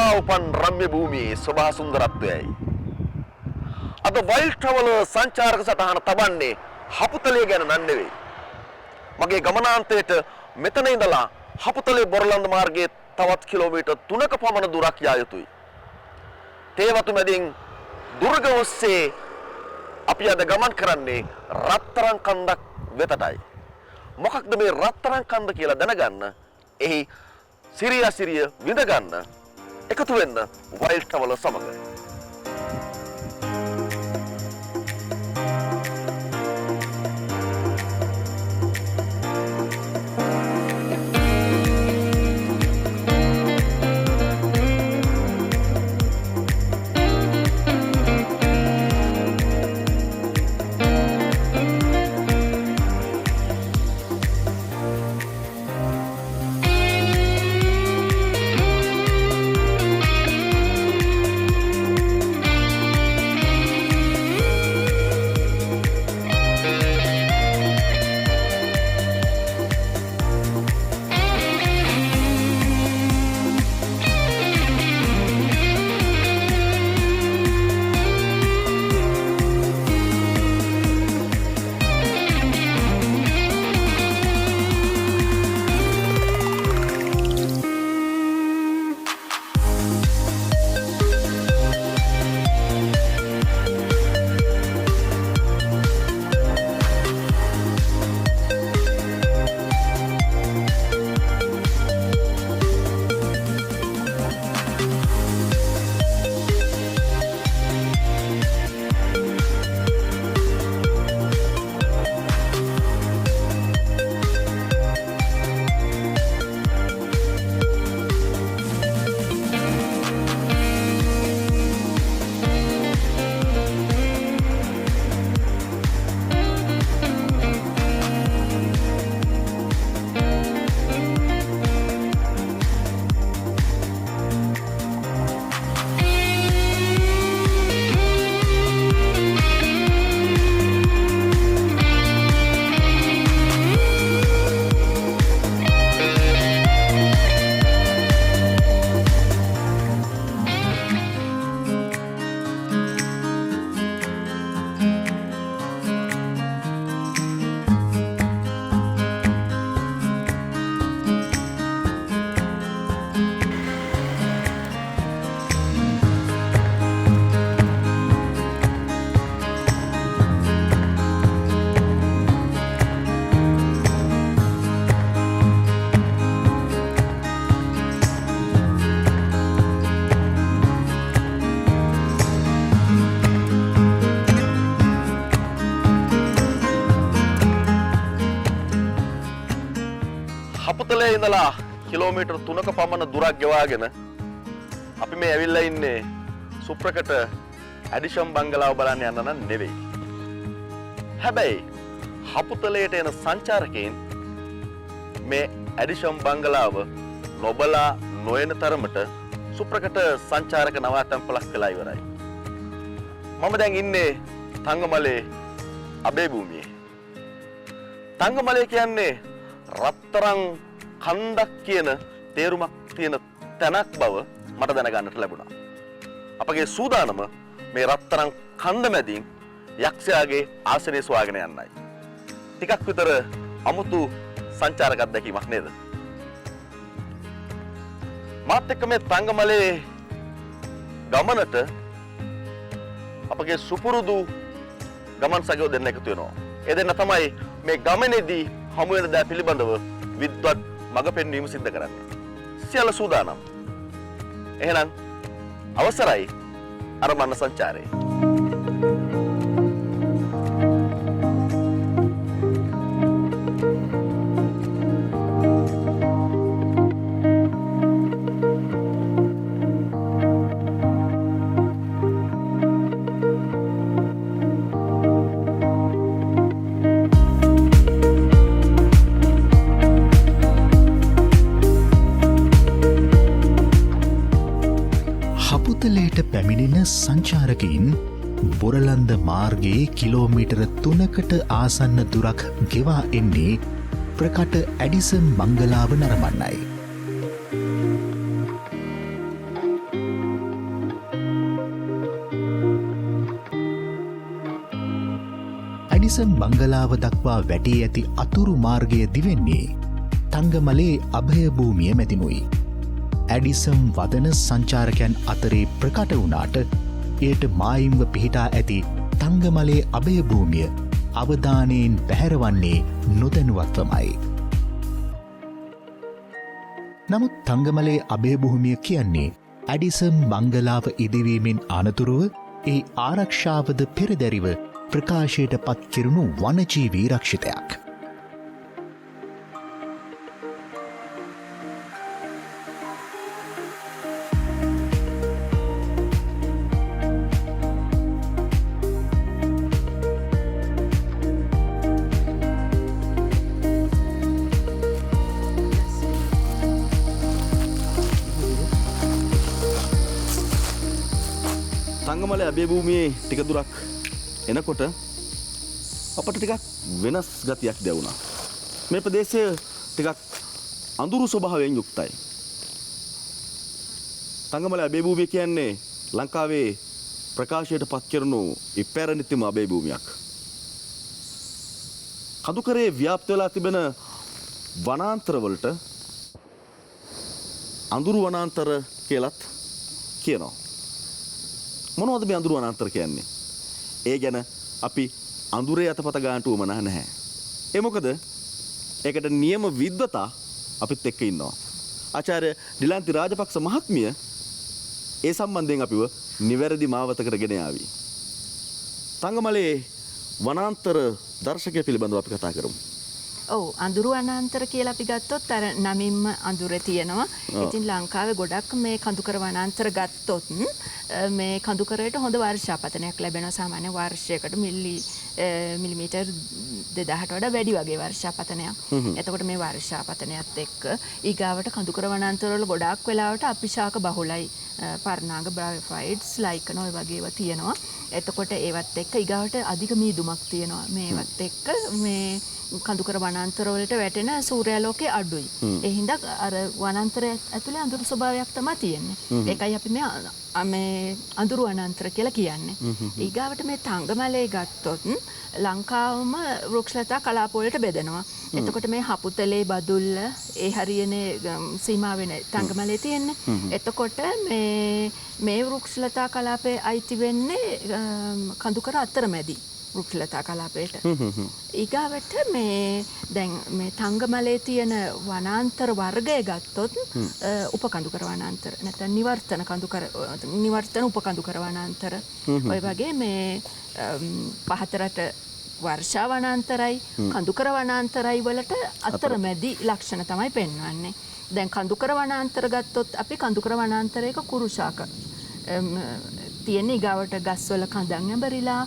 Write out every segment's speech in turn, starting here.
මුලා උපන් රම්‍ය භූමියේ සෝභා සුන්දරත්වයයි. අද වයිල්ඩ් ට්‍රැවලර් සංචාරක සටහන තබන්නේ හපුතලේ ගැන නෙවෙයි. මගේ ගමනාන්තයට මෙතන ඉඳලා හපුතලේ බොරලන්ද මාර්ගයේ තවත් කිලෝමීටර් 3ක පමණ දුරක් යා යුතුයි. තේවතු මැදින් දුර්ග ඔස්සේ අපි අද ගමන් කරන්නේ රත්තරන් කන්දක් වෙතටයි. මොකක්ද මේ රත්තරන් කන්ද කියලා දැනගන්න, එහි සිරිය විඳ ගන්න එකතු වෙන්න වයිල්ඩ් ට්‍රැවලර් සමග. හපුතලේ ඉඳලා කිලෝමීටර් 3ක පමණ දුරක් ගෙවාගෙන අපි මේ ඇවිල්ලා ඉන්නේ සුප්‍රකට ඇඩිෂන් බංගලාව බලන්න යන්න නම් නෙවෙයි. හැබැයි හපුතලේට එන සංචාරකයන් මේ ඇඩිෂන් බංගලාව නොබලා නොයන තරමට සුප්‍රකට සංචාරක නවාතැන්පලක් වෙලා ඉවරයි. මම දැන් ඉන්නේ තංගමලේ අබේ භූමියේ. තංගමලේ කියන්නේ රත්තරන් කන්දක් කියන තේරුමක් තියෙන තැනක් බව මට දැනගන්නට ලැබුණා. අපගේ සූදානම මේ රත්තරන් කන්ද මැදින් යක්ෂයාගේ ආසනය සොයාගෙන යන්නයි. ටිකක් විතර අමුතු සංචාරක අත්දැකීමක් නේද? මාත් එක්ක මේ තංගමලේ ගමනට අපගේ සුපුරුදු ගමන් සගයෝ දෙන්න එකතු වෙනවා. ඒ දෙන්න තමයි මේ ගමනේදී හමු වෙන දෑ පිළිබඳව විද්වත් මඟ පෙන්වීම සිද්ධ කරන්නේ. සියල්ල සූදානම්. එහෙනම් අවසරයි අරමන්න සංචාරේ. හපුතලයට පැමිණෙන සංචාරකයින් බොරලන්ද මාර්ගයේ කිලෝමීටර 3කට ආසන්න දුරක් ගෙවා එන්නේ ප්‍රකට ඇඩිසන් බංගලාව නරඹන්නයි. ඇඩිසන් බංගලාව දක්වා වැටී ඇති අතුරු මාර්ගය දිවෙන්නේ තංගමලේ අභයභූමිය මැතිනුයි. ඇඩිසම් වදන සංචාරකයන් අතරේ ප්‍රකට වුණාට එයට මායිම්ව පිහිටා ඇති තංගමලේ අභයභූමිය අවධානයෙන් පැහැරවන්නේ නොදැනුවත්වමයි. නමුත් තංගමලේ අභයභූමිය කියන්නේ ඇඩිසම් බංගලාව ඉදිවීමෙන් අනතුරුව ඒ ආරක්ෂාවද පෙරදැරිව ප්‍රකාශයට පත් කෙරුණු වනජීවී රක්ෂිතයක්. තංගමලේ අභයභූමියේ ටික දුරක් එනකොට අපට ටිකක් වෙනස් ගතියක් දැනුණා. මේ ප්‍රදේශය ටිකක් අඳුරු ස්වභාවයෙන් යුක්තයි. තංගමලේ අභයභූමිය කියන්නේ ලංකාවේ ප්‍රකාශයට පත් කරනු ඉපැරණිතම අභයභූමියක්. කඳුකරේ ව්‍යාප්ත වෙලා තිබෙන වනාන්තරවලට අඳුරු වනාන්තර කියලත් කියනවා. මොනවද මේ අඳුරු වනාන්තර කියන්නේ? ඒ ගැන අපි අඳුරේ අතපත ගන්නට උවමනා නැහැ. ඒ මොකද ඒකට නියම විද්වතා අපිත් එක්ක ඉන්නවා. ආචාර්ය ඩිලන්ති රාජපක්ෂ මහත්මිය ඒ සම්බන්ධයෙන් අපිව නිවැරදි මාවතකට ගෙන ආවි. තංගමලේ වනාන්තර දර්ශකය පිළිබඳව අපි කතා කරමු. ඔව් අඳුරු වනාන්තර කියලා අපි ගත්තොත් අර නමින්ම අඳුර තියෙනවා. ඉතින් ලංකාවේ ගොඩක් මේ කඳුකර වනාන්තර ගත්තොත් මේ කඳුකරයට හොඳ වර්ෂාපතනයක් ලැබෙනවා. සාමාන්‍ය වර්ෂයකට මිලිමීටර් 2000ට වඩා වැඩි වගේ වර්ෂාපතනයක්. එතකොට මේ වර්ෂාපතනයත් එක්ක ඊගාවට කඳුකර වනාන්තර වල ගොඩාක් වෙලාවට අපිශාක බහුලයි. පර්ණාග බ්‍රයොෆයිට්ස් ලයිකන ඔය වගේ ඒවා තියෙනවා. එතකොට ඒවත් එක්ක ඊගාවට අධික මීදුමක් තියෙනවා. මේවත් එක්ක මේ කඳුකර වනාන්තර වලට වැටෙන සූර්යාලෝකයේ අඩුයි. ඒ හින්දා අර වනාන්තරය ඇතුලේ අඳුරු ස්වභාවයක් තමයි තියෙන්නේ. ඒකයි අපි මේ අඳුරු වනාන්තර කියලා කියන්නේ. ඊගාවට මේ තංගමලේ ගත්තොත් ලංකාවම වෘක්ෂලතා කලාප වලට බෙදෙනවා. එතකොට මේ හපුතලේ බදුල්ල ඒ හරියනේ සීමා වෙන තංගමලේ තියෙන්නේ. එතකොට මේ වෘක්ෂලතා කලාපයේ අයිති වෙන්නේ කඳුකර අතරමැදි වෘක්ෂලතා කලාපයට. ඊගාවට දැන් මේ තංගමලේ තියෙන වනාන්තර වර්ගය ගත්තොත් උපකඳුකර වනාන්තර නැත්නම් නිවර්තන උපකඳුකර වනාන්තර ඔය වගේ මේ පහතරට වර්ෂා වනාන්තරයි කඳුකර වනාන්තරයි වලට අතරමැදි ලක්ෂණ තමයි පෙන්වන්නේ. දැන් කඳුකර වනාන්තර ගත්තොත් අපි කඳුකර වනාන්තරයක කුරුශාක තියෙන ඊගාවට ගස්වල කඳන් ඇඹරිලා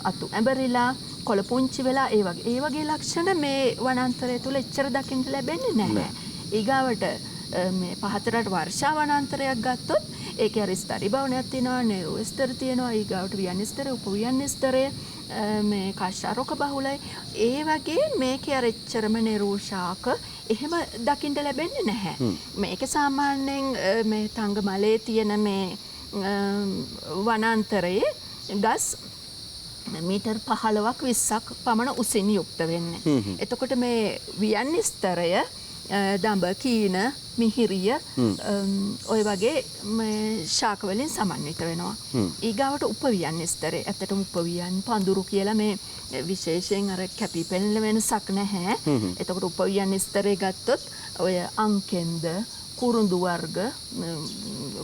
අතු ඇඹරිලා කොළ පුංචි වෙලා ඒ වගේ ලක්ෂණ මේ වනාන්තරය තුල එච්චර දකින්න ලැබෙන්නේ නැහැ. ඊගාවට මේ පහතරට වර්ෂා වනාන්තරයක් ගත්තොත් ඒකේ අර ස්තරි භවනයක් තියෙනවා, නේරු ස්තර තියෙනවා, ඊගාවට වියන් ස්තර, උපවියන් ස්තරය මේ කාශ්‍යාරෝක බහුලයි. ඒ වගේ මේකේ අර එච්චරම නේරු ශාක එහෙම දකින්න ලැබෙන්නේ නැහැ. මේක සාමාන්‍යයෙන් මේ තංගමලේ තියෙන මේ වනාන්තරයේ ගස් මීටර් 15ක් 20ක් පමණ උසින් යුක්ත වෙන්නේ. එතකොට මේ වියන් ස්තරය දඹ කීන මිහිරිය ඔය වගේ මේ ශාක වලින් සමන්විත වෙනවා. ඊගාවට උපවියන් ස්තරය. ඇත්තටම උපවියන් පඳුරු කියලා මේ විශේෂයෙන් අර කැපිපෙනෙන වෙනසක් නැහැ. එතකොට උපවියන් ස්තරය ගත්තොත් ඔය අංකෙන්ද කුරුඳු වර්ග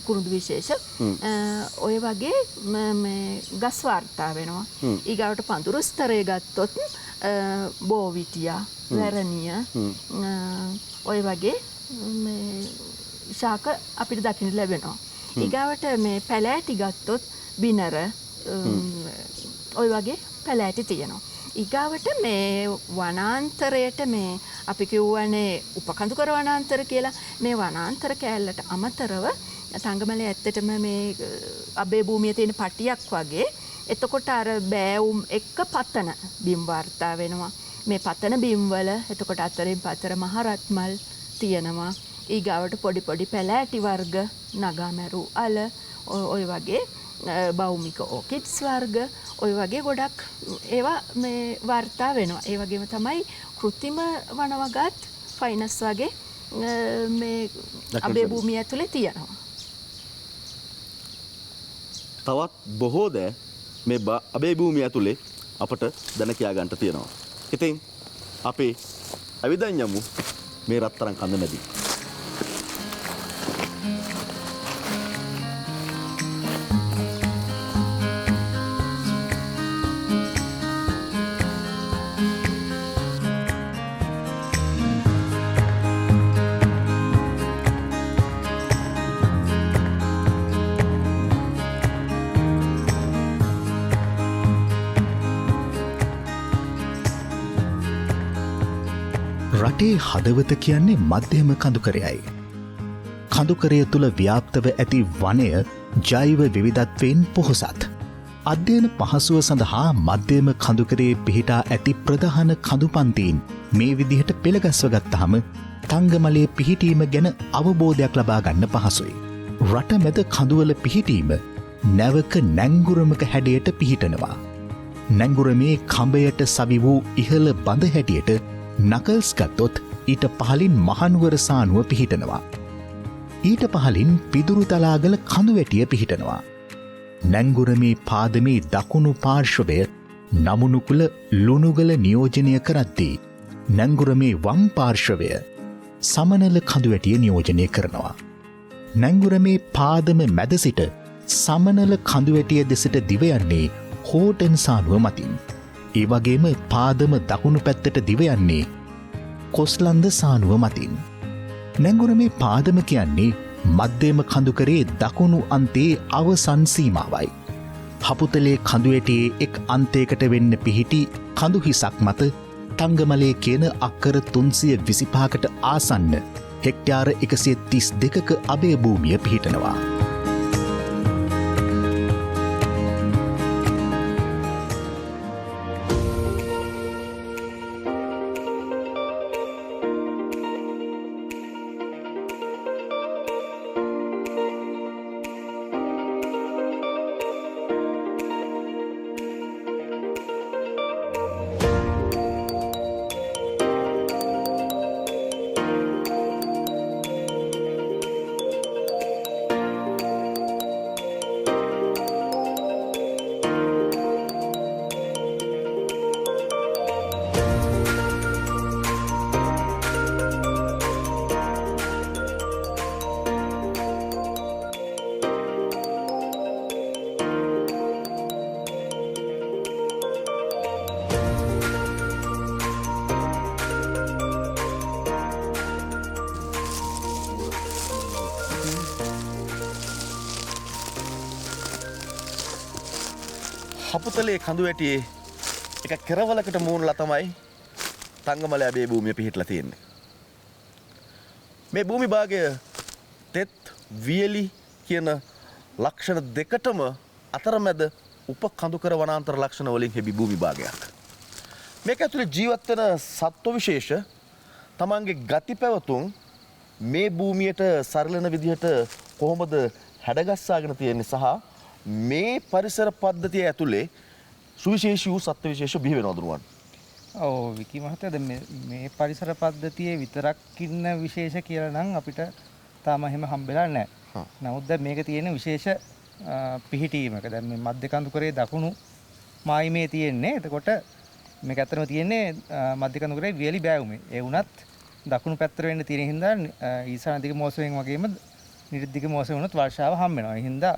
කුරුඳු විශේෂ ඔය වගේ මේ ගස් වාර්තා වෙනවා. ඊගාවට පඳුරු ස්තරය ගත්තොත් බෝවිටියා වැරණිය ඔය වගේ මේ ශාක අපිට දකින්න ලැබෙනවා. ඊගාවට මේ පැලෑටි ගත්තොත් බිනර ඔය වගේ පැලෑටි තියෙනවා. ඊගාවට මේ වනාන්තරයට මේ අපි කියවනේ උපකඳුකර වනාන්තර කියලා. මේ වනාන්තර කෑල්ලට අමතරව තංගමලේ ඇත්තටම මේ අභයභූමියේ තියෙන පටියක් වගේ. එතකොට අර බෑවුම් එක්ක පතන බිම් වාර්තා වෙනවා. මේ පතන බිම් වල එතකොට අතරින් පතර මහරත්මල් තියෙනවා. ඊගාවට පොඩි පොඩි පැලෑටි වර්ග නගාමැරු අල ඔය වගේ බෞමික ඕකිඩ්ස් වර්ග ඔය වගේ ගොඩක් ඒවා මේ වාර්තා වෙනවා. ඒ වගේම තමයි කෘත්‍රිම වනවගත් ෆයිනස් වගේ මේ අපේ භූමිය ඇතුලේ තියෙනවා. තවත් බොහෝ දෑ මේ අපේ භූමිය ඇතුලේ අපට දැන කියා ගන්නට තියෙනවා. ඉතින් අපි අවිදන් යමු මේ රත්තරන් කඳ මැදි. රටේ හදවත කියන්නේ මධ්‍යම කඳුකරයයි. කඳුකරය තුළ ව්‍යාප්තව ඇති වනය ජෛව විවිධත්වයෙන් පොහොසත්. අධ්‍යයන පහසුව සඳහා මධ්‍යම කඳුකරේ පිහිටා ඇති ප්‍රධාන කඳුපන්තීන් මේ විදිහට පෙළගස්වගත්තහම තංගමලේ පිහිටීම ගැන අවබෝධයක් ලබා ගන්න පහසුයි. රට මැද කඳුවල පිහිටීම නැවක නැංගුරමක හැඩයට පිහිටනවා. නැංගුරමේ කඹයට සවි වූ ඉහළ බඳ හැටියට නකල්ස් ගත්තොත් ඊට පහලින් මහනුවර සානුව පිහිටනවා. ඊට පහලින් පිදුරු තලාගල කඳුවැටිය පිහිටනවා. නැංගුරමේ පාදමේ දකුණු පාර්ශ්වය නමුනුකුල ලුණුගල නියෝජනය කරද්දී නැංගුරමේ වම් පාර්ශ්වය සමනල කඳුවැටිය නියෝජනය කරනවා. නැංගුරමේ පාදම මැද සිට සමනල කඳුවැටිය දෙසට දිවයන්නේ හෝටන් සානුව මතින්. ඒ වගේම පාදම දකුණු පැත්තට දිවයන්නේ කොස්ලන්ද සානුව මතින්. නැංගුරමේ පාදම කියන්නේ මධ්‍යම කඳුකරේ දකුණු අන්තයේ අවසන් සීමාවයි. හපුතලේ කඳුවැටියේ එක් අන්තයකට වෙන්න පිහිටි කඳුහිසක් මත තංගමලේ කියන අක්කර 325කට ආසන්න හෙක්ටයාර 132ක අභය භූමිය පිහිටනවා. හපුතලේ කඳුවැටියේ එක කෙරවලකට මූණලා තමයි තංගමලේ අබේ භූමිය පිහිටලා තියෙන්නේ. මේ භූමි භාගය තෙත් වියලි කියන ලක්ෂණ දෙකටම අතරමැද උප කඳුකර වනාන්තර ලක්ෂණ වලින් හෙබි භූමි භාගයක්. මේක ඇතුලේ ජීවත් වෙන සත්ව විශේෂ තමන්ගේ ගති පැවතුම් මේ භූමියට සරලන විදිහට කොහොමද හැඩගස්සාගෙන තියෙන්නේ සහ මේ පරිසර පද්ධතිය ඇතුලේ සුවිශේෂී වූ සත්ත්ව විශේෂ බිහි වෙනවද නුවන්? ඔව් විකි මහත්තයා දැන් මේ පරිසර පද්ධතියේ විතරක් ඉන්න විශේෂ කියලා නම් අපිට තාම එහෙම හම්බෙලා නැහැ. නමුත් දැන් මේක තියෙන විශේෂ පිහිටීමක. දැන් මේ මධ්‍ය කඳුකරේ දකුණු මායිමේ තියෙන්නේ. එතකොට මේක ඇත්තටම තියෙන්නේ මධ්‍ය කඳුකරේ වියලි බෑවුමේ. ඒ වුණත් දකුණු පැත්තට වෙන්න තියෙන හින්දා ඊසාන දිග මෝසයෙන් වගේම නිර්දිග මෝසෙ වුණත් වර්ෂාව හම්බ වෙනවා. ඒ හින්දා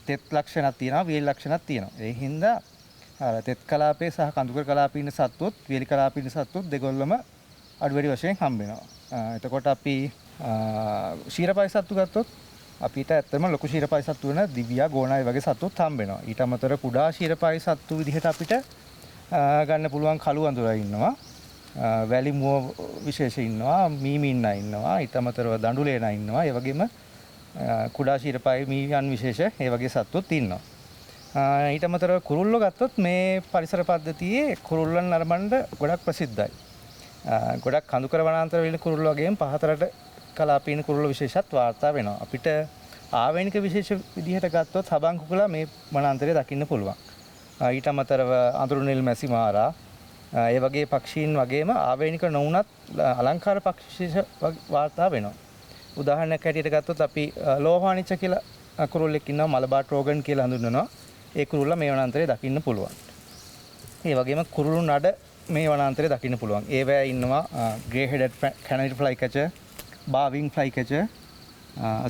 තෙත් ලක්ෂණක් තියෙනවා, වියලි ලක්ෂණක් තියෙනවා. ඒ හින්දා තෙත් කලාපයේ සහ කඳුකර කලාපයේ ඉන්න සත්වොත්, වියලි කලාපයේ ඉන්න සත්වොත් දෙගොල්ලම අඩු වැඩි වශයෙන් හම්බ වෙනවා. එතකොට අපි ශීරපයි සත්තු ගත්තොත් අපිට ඇත්තම ලොකු ශීරපයි සත්තු වෙන දිව්‍යා ගෝණායි වගේ සත්තුත් හම්බ වෙනවා. ඊට අමතරව කුඩා ශීරපයි සත්තු විදිහට අපිට ගන්න පුළුවන් කළු අඳුරා ඉන්නවා. වැලි මුව විශේෂ ඉන්නවා, මීමින්නා ඉන්නවා, ඊට අමතරව දඬුලේනා ඉන්නවා. ඒ වගේම කුඩා ශීරපයි මීයන් විශේෂ ඒ වගේ සත්තුත් ඉන්නවා. ඊට අමතරව කුරුල්ලෝ ගත්තොත් මේ පරිසර පද්ධතියේ කුරුල්ලන් නරඹන්න ගොඩක් ප්‍රසිද්ධයි. ගොඩක් කඳුකර වනාන්තර වල කුරුල්ලෝ වගේම පහතරට කලාපීන කුරුල්ලෝ විශේෂත් වාර්තා වෙනවා. අපිට ආවේනික විශේෂ විදිහට ගත්තොත් හබන් කුකුලා මේ වනාන්තරයේ දකින්න පුළුවන්. ඊට අමතරව අඳුරු නිල් මැසි මාරා ඒ වගේ පක්ෂීන් වගේම ආවේනික නොවුනත් අලංකාර පක්ෂි වාර්තා වෙනවා. උදාහරණයක් හැටියට ගත්තොත් අපි ලෝහානිච්ච කියලා කුරුල්ලෙක් ඉන්නවා මලබාර් රෝගන් කියලා හඳුන්වනවා. ඒ කුරුල්ලා මේ වනාන්තරයේ දකින්න පුළුවන්. ඒ වගේම කුරුළු නඩ මේ වනාන්තරයේ දකින්න පුළුවන්. ඒවැය ඉන්නවා grey headed canary flycatcher, බාවින් ෆ්ලයි කැචර්,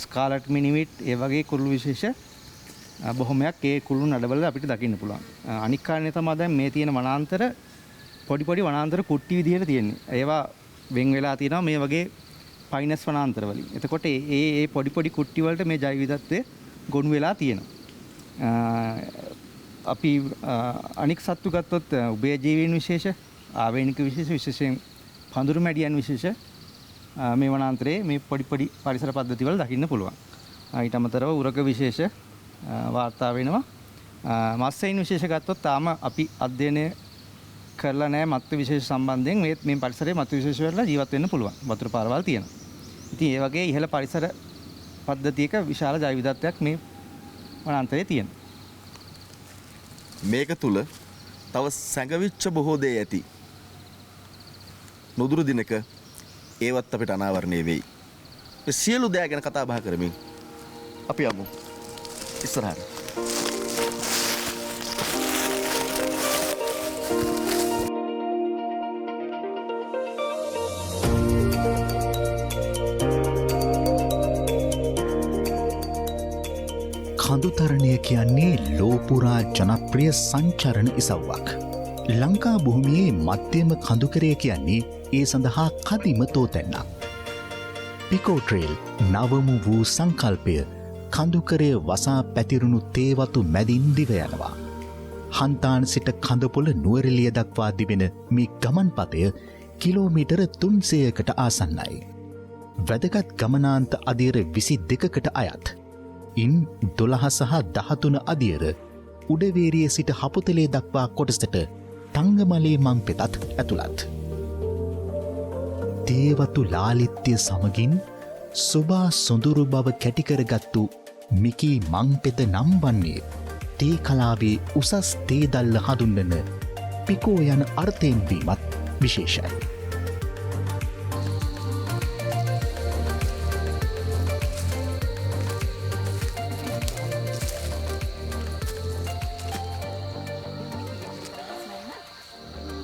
ස්කාලට් මිනිවිට් ඒ වගේ කුරුළු විශේෂ බොහොමයක් ඒ කුරුළු නඩවල අපිට දකින්න පුළුවන්. අනික් කාරණේ තමයි දැන් මේ තියෙන වනාන්තර පොඩි වනාන්තර කුට්ටි විදිහට තියෙන්නේ. ඒවා වෙන් වෙලා තියෙනවා මේ වගේ පයිනස් වනාන්තර වලින්. එතකොට ඒ පොඩි කුට්ටි වලට මේ ජෛව විවිධත්වය ගොනු වෙලා තියෙනවා. අපි අනික් සත්තු ගත්තොත් උභය ජීවීන් විශේෂ, ආවේනික විශේෂ, විශේෂයෙන් පඳුරු මැඩියන් විශේෂ මේ වනාන්තරයේ මේ පොඩි පරිසර පද්ධති වල දකින්න පුළුවන්. ඊට අමතරව උරග විශේෂ වාර්තා වෙනවා. මත්ස්‍යයින් විශේෂ ගත්තොත් තාම අපි අධ්‍යයනය කරලා නැහැ මත්ස්‍ය විශේෂ සම්බන්ධයෙන් මේ පරිසරයේ මත්ස්‍ය විශේෂ වල ජීවත් වෙන්න පුළුවන්. වතුර පාරවල් තියෙනවා. ඉතින් ඒ වගේ ඉහළ පරිසර පද්ධතියක විශාල ජෛව විවිධත්වයක් මේ වනාන්තරයේ තියෙනවා. මේක තුල තව සැඟවිච්ච බොහෝ දේ ඇති. නුදුරු දිනක ඒවත් අපිට අනාවරණය වෙයි. මේ සියලු දෑ ගැන කතා බහ කරමින් අපි යමු ඉස්සරහට. කඳුතරණය කියන්නේ ලෝපුරා ජනප්‍රිය සංචරණ ඉසව්වක්. ලංකා භූමියේ මධ්‍යම කඳුකරය කියන්නේ ඒ සඳහා කදිම තෝතැන්නක්. පිකෝට්‍රේල් නවමු වූ සංකල්පය කඳුකරය වසා පැතිරුණු තේවතු මැදින් දිව යනවා. හන්තාන් සිට කඳපොළ නුවරඑළිය දක්වා තිබෙන මේ ගමන්පතය කිලෝමීටර 300කට ආසන්නයි. වැදගත් ගමනාන්ත අදියර 22කට අයත්. ඉන් 12 සහ 13 අදියර උඩවේරිය සිට හපුතලේ දක්වා කොටසට තංගමලේ මං පෙතත් ඇතුළත්. තේවතු ලාලිත්‍ය සමගින් සුබා සොඳුරු බව කැටිකරගත්තු මිකී මං පෙත නම් වන්නේ තේ කලාවේ උසස් තේදල්ල හඳුන්වන පිකෝ යන අර්ථයෙන් වීමත් විශේෂයි.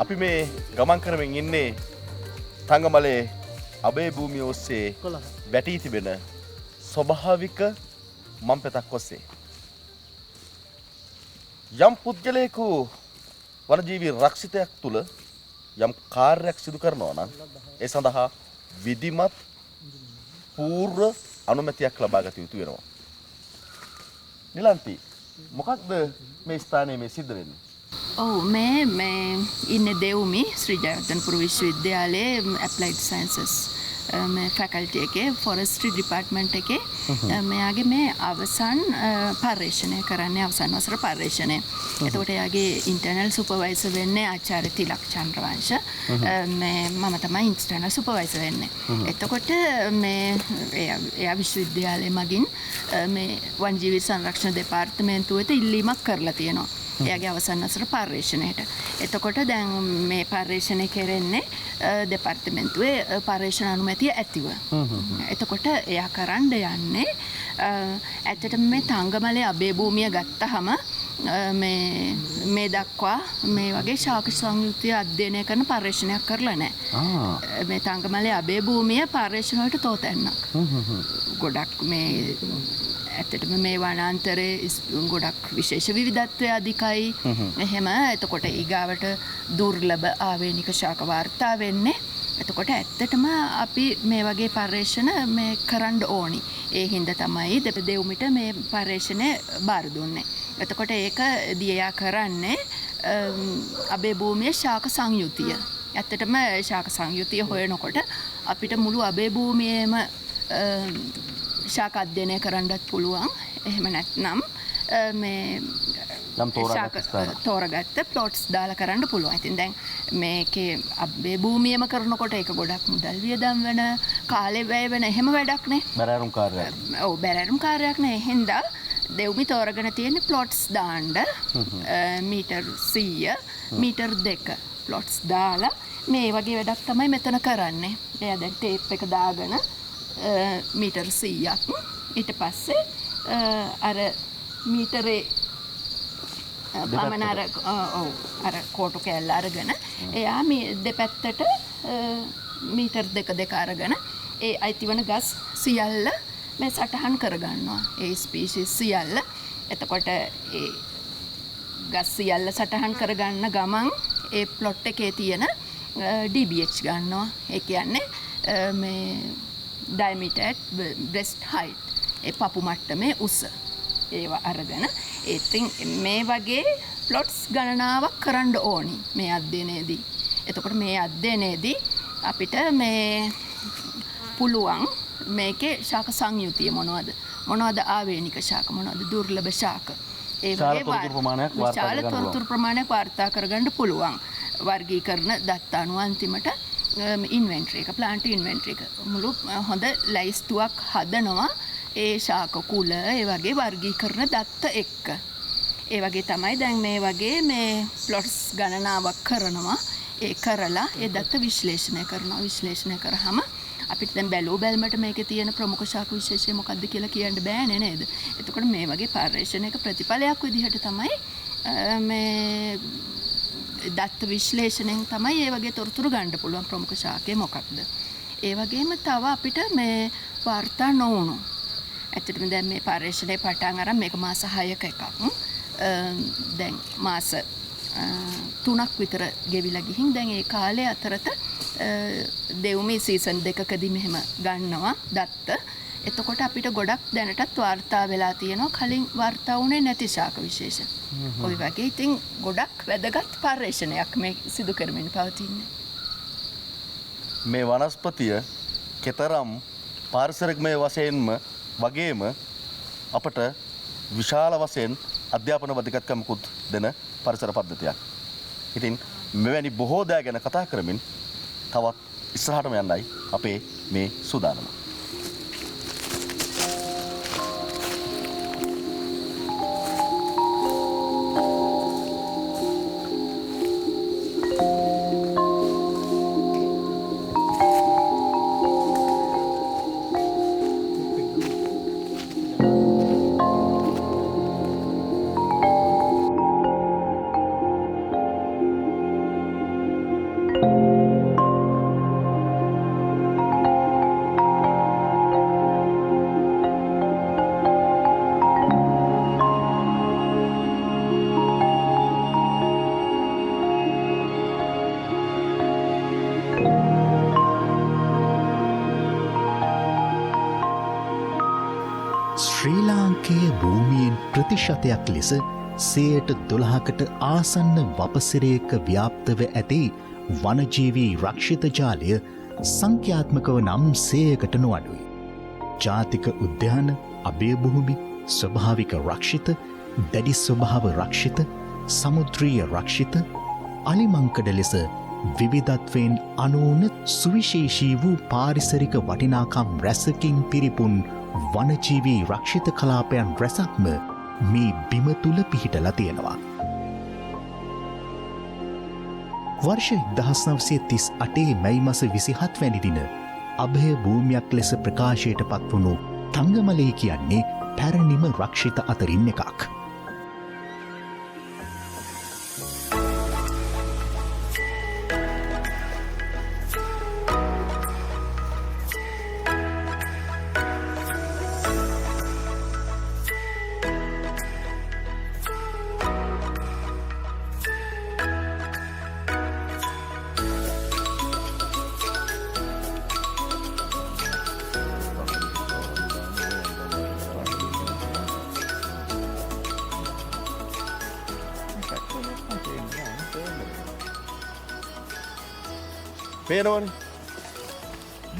අපි මේ ගමන් කරමින් ඉන්නේ තංගමලේ අබේ භූමිය ඔස්සේ වැටී තිබෙන ස්වභාවික මං පෙතක් ඔස්සේ. යම් පුද්ගලයෙකු වනජීවී රක්ෂිතයක් තුළ යම් කාර්යයක් සිදු කරනවා නම් ඒ සඳහා විධිමත් පූර්ව අනුමැතියක් ලබා ගත යුතු වෙනවා. නිලන්ති මොකක්ද මේ ස්ථානයේ මේ සිද්ධ වෙන්නේ? ඔව් මේ ඉන්නේ දෙවුමි ශ්‍රී ජයවර්ධනපුර විශ්වවිද්‍යාලයේ ඇප්ලයිඩ් සයන්සස් මේ ෆැකල්ටි එකේ ෆොරස්ට්‍රි ඩිපාර්ට්මන්ට් එකේ මෙයාගේ මේ අවසන් පර්යේෂණය කරන්නේ අවසන් වසර පර්යේෂණය. එතකොට එයාගේ ඉන්ටර්නල් සුපර්වයිසර් වෙන්නේ ආචාර්ය තිලක් චන්ද්‍රවංශ. මේ මම තමයි ඉන්ටර්නල් සුපර්වයිසර් වෙන්නේ. එතකොට මේ එයා විශ්වවිද්‍යාලය මගින් මේ වනජීවී සංරක්ෂණ දෙපාර්තමේන්තුවට ඉල්ලීමක් කරලා තියෙනවා. එයාගේ අවසන් වසර පර්යේෂණයට. එතකොට දැන් මේ පර්යේෂණය කෙරෙන්නේ දෙපාර්තමේන්තුවේ පර්යේෂණ අනුමැතිය ඇතිව. එතකොට එයා කරන්න යන්නේ ඇත්තටම මේ තංගමලේ අබේ භූමිය ගත්තහම මේ දක්වා මේ වගේ ශාක සංයුක්තිය අධ්‍යයනය කරන පර්යේෂණයක් කරලා නැහැ. මේ තංගමලේ අබේ භූමිය පර්යේෂණ වලට තෝතැන්නක්. ගොඩක් මේ ඇත්තටම මේ වනාන්තරයේ ගොඩක් විශේෂ විවිධත්වය අධිකයි. එහෙම එතකොට ඊගාවට දුර්ලභ ආවේනික ශාක වාර්තා වෙන්නේ. එතකොට ඇත්තටම අපි මේ වගේ පර්යේෂණ මේ කරන්න ඕනි. ඒ හින්දා තමයි දෙව්මිට මේ පර්යේෂණය බාර දුන්නේ. එතකොට ඒක දියා කරන්නේ අබේ භූමියේ ශාක සංයුතිය. ඇත්තටම ශාක සංයුතිය හොයනකොට අපිට මුළු අබේ භූමියේම ශාක අධ්‍යයනය කරන්නත් පුළුවන්. එහෙම නැත්නම් මේ යම් තෝරාගත්ත ස්ථාන. තෝරගත්ත ප්ලොට්ස් දාලා කරන්න පුළුවන්. ඉතින් දැන් මේකේ අබ්බේ භූමියම කරනකොට ඒක ගොඩක් මුදල් වියදම් වෙන, කාලේ වැය වෙන එහෙම වැඩක් නේ. බැරෑරුම් කාර්යයක්. ඔව් බැරෑරුම් කාර්යයක් නේ. හින්දා දෙව්මි තෝරගෙන තියෙන්නේ ප්ලොට්ස් දාන්න මීටර් 100 මීටර් 2 ප්ලොට්ස් දාලා මේ වගේ වැඩක් තමයි මෙතන කරන්නේ. එයා දැන් ටේප් එක දාගෙන මීටර් 100ක් ඊට පස්සේ අර මීටරේ පමණ අර කෝටු කෑල්ල අරගෙන එයා මේ දෙපැත්තට මීටර් 2 අරගෙන ඒ අයිතිවන ගස් සියල්ල මේ සටහන් කරගන්නවා. ඒ ස්පීෂිස් සියල්ල. එතකොට ඒ ගස් සියල්ල සටහන් කරගන්න ගමන් ඒ ප්ලොට් එකේ තියෙන DBH ගන්නවා. ඒ කියන්නේ මේ diameter breast height. ඒ පපු මට්ටමේ උස. ඒවා අරගෙන ඉතින් මේ වගේ ප්ලොට්ස් ගණනාවක් කරන්න ඕනි මේ අධ්‍යයනයේදී. එතකොට මේ අධ්‍යයනයේදී අපිට මේ පුළුවන් මේකේ ශාක සංයුතිය මොනවද ආවේනික ශාක මොනවද දුර්ලභ ශාක ඒ වගේ විශාල තොරතුරු ප්‍රමාණයක් වාර්තා කරගන්න පුළුවන්. වර්ගීකරණ දත්ත අනුව අන්තිමට ඉන්වෙන්ටරි එක ප්ලාන්ට් ඉන්වෙන්ටරි එක මුළු හොඳ ලයිස්තුවක් හදනවා ඒ ශාක කුල ඒ වගේ වර්ගීකරණ දත්ත එක්ක. ඒ වගේ තමයි දැන් මේ වගේ මේ ප්ලොට්ස් ගණනාවක් කරනවා. ඒ කරලා ඒ දත්ත විශ්ලේෂණය කරාම අපිට දැන් බැලුව බැලමට මේකේ තියෙන ප්‍රමුඛ ශාක විශේෂය මොකක්ද කියලා කියන්න බෑනේ නේද? එතකොට මේ වගේ පර්යේෂණයක ප්‍රතිඵලයක් විදිහට තමයි මේ දත්ත විශ්ලේෂණයෙන් තමයි ඒ වගේ තොරතුරු ගන්න පුළුවන් ප්‍රමුඛ ශාකය මොකක්ද. ඒ වගේම තව අපිට මේ වාර්තා නොවුණු. ඇත්තටම දැන් මේ පර්යේෂණය පටන් අරන් මේක මාස 6ක එකක්. දැන් මාස 3ක් විතර ගෙවිලා ගිහින් දැන් ඒ කාලේ අතරත දෙව්මි සීසන් 2කදී මෙහෙම ගන්නවා දත්ත. එතකොට අපිට ගොඩක් දැනටත් වාර්තා වෙලා තියෙනවා කලින් වාර්තා වුණේ නැති ශාක විශේෂ. ඔය වගේ ඉතින් ගොඩක් වැදගත් පර්යේෂණයක් මේ සිදු කරමින් පවතින්නේ. මේ වනස්පතිය කෙතරම් පාරිසරිකමය වශයෙන්ම වගේම අපට විශාල වශයෙන් අධ්‍යාපන වධකත්කමකුත් දෙන පරිසර පද්ධතියක්. ඉතින් මෙවැනි බොහෝ දෑ ගැන කතා කරමින් තවත් ඉස්සරහටම යන්නයි අපේ මේ සූදානම. ශ්‍රී ලාංකේය භූමියෙන් ප්‍රතිශතයක් ලෙස 12%කට ආසන්න වපසිරයක ව්‍යාප්තව ඇති වනජීවී රක්ෂිත ජාලය සංඛ්‍යාත්මකව නම් 100කට නොඅඩුයි. ජාතික උද්‍යාන, අභයභූමි, ස්වභාවික රක්ෂිත, දැඩි ස්වභාව රක්ෂිත, සමුද්‍රීය රක්ෂිත, අලිමංකඩ ලෙස විවිධත්වයෙන් අනූන සුවිශේෂී වූ පාරිසරික වටිනාකම් රැසකින් පිරිපුන් වනජීවී රක්ෂිත කලාපයන් රැසක්ම මේ බිම තුළ පිහිටලා තියෙනවා. වර්ෂ 1938 මැයි මස 27 වැනි දින අභය භූමියක් ලෙස ප්‍රකාශයට පත්වුණු තංගමලේ කියන්නේ පැරණිම රක්ෂිත අතරින් එකක්. පේනවනේ